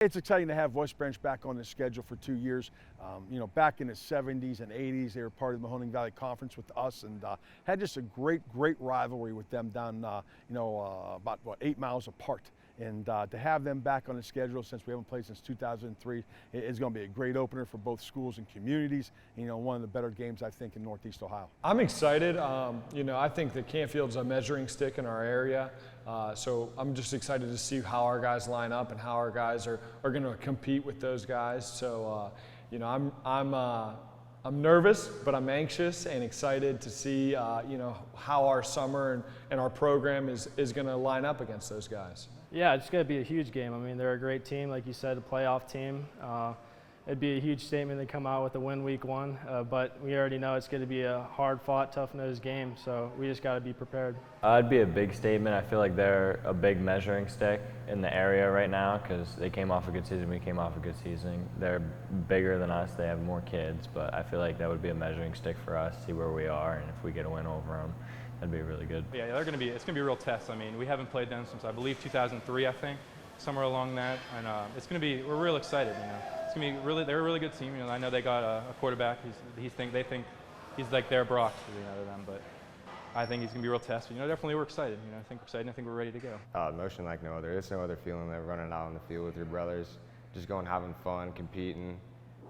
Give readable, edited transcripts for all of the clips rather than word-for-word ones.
It's exciting to have West Branch back on the schedule for 2 years. Back in the 70s and 80s, they were part of the Mahoning Valley Conference with us, and had just a great rivalry with them down, about 8 miles apart. And to have them back on the schedule, since we haven't played since 2003, is going to be a great opener for both schools and communities. One of the better games, I think, in Northeast Ohio. I'm excited. I think that Canfield's a measuring stick in our area. So I'm just excited to see how our guys line up and how our guys are going to compete with those guys. So, I'm nervous, but I'm anxious and excited to see, how our summer and our program is going to line up against those guys. Yeah, it's going to be a huge game. I mean, they're a great team, like you said, a playoff team. It'd be a huge statement to come out with a win week 1, but we already know it's going to be a hard-fought, tough-nosed game, so we just got to be prepared. It'd be a big statement. I feel like they're a big measuring stick in the area right now because they came off a good season, we came off a good season. They're bigger than us, they have more kids, but I feel like that would be a measuring stick for us, see where we are, and if we get a win over them, that'd be really good. Yeah, it's going to be a real test. I mean, we haven't played them since, I believe, 2003, I think, somewhere along that, and we're real excited, It's going to be really, they're a really good team. I know they got a quarterback. They think he's like their BROC to them, but I think he's going to be a real test. Definitely we're excited. I think we're excited. I think we're ready to go. Emotion like no other. There's no other feeling than running out on the field with your brothers, just going, having fun, competing.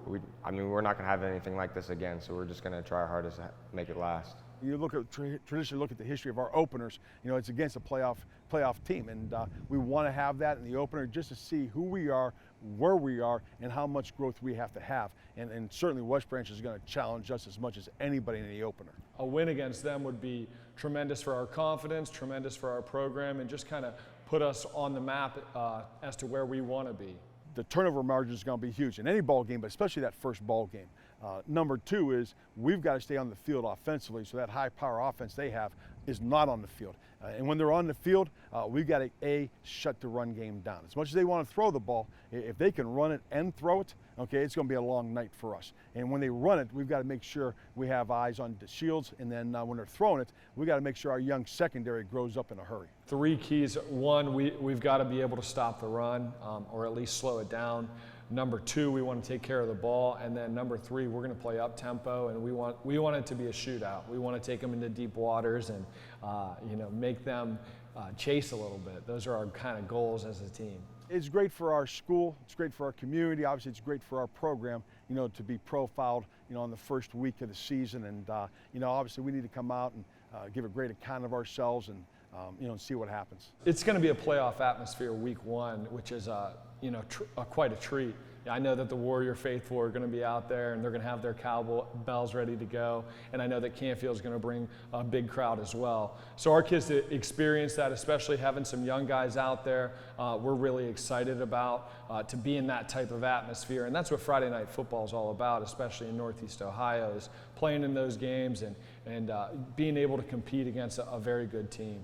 We're not going to have anything like this again, so we're just going to try our hardest to make it last. You look at traditionally look at the history of our openers. It's against a playoff team, and we want to have that in the opener just to see who we are, where we are, and how much growth we have to have. And certainly West Branch is going to challenge us as much as anybody in the opener. A win against them would be tremendous for our confidence, tremendous for our program, and just kind of put us on the map as to where we want to be. The turnover margin is going to be huge in any ball game, but especially that first ball game. Number 2 is we've got to stay on the field offensively, so that high-power offense they have is not on the field. And when they're on the field, we've got to, shut the run game down. As much as they want to throw the ball, if they can run it and throw it, okay, it's going to be a long night for us. And when they run it, we've got to make sure we have eyes on DESHIELDS, and then when they're throwing it, we've got to make sure our young secondary grows up in a hurry. 3 keys. 1, we've got to be able to stop the run, or at least slow it down. Number 2, we want to take care of the ball, and then number 3, we're going to play up tempo, and we want it to be a shootout. We want to take them into deep waters and make them chase a little bit. Those are our kind of goals as a team. It's great for our school. It's great for our community. Obviously, it's great for our program. To be profiled, in the first week of the season, and obviously we need to come out and give a great account of ourselves and see what happens. It's going to be a playoff atmosphere week 1, which is quite a treat. I know that the Warrior faithful are going to be out there, and they're going to have their cowbells ready to go. And I know that Canfield is going to bring a big crowd as well. So our kids to experience that, especially having some young guys out there, we're really excited about to be in that type of atmosphere. And that's what Friday Night Football is all about, especially in Northeast Ohio, is playing in those games and being able to compete against a very good team.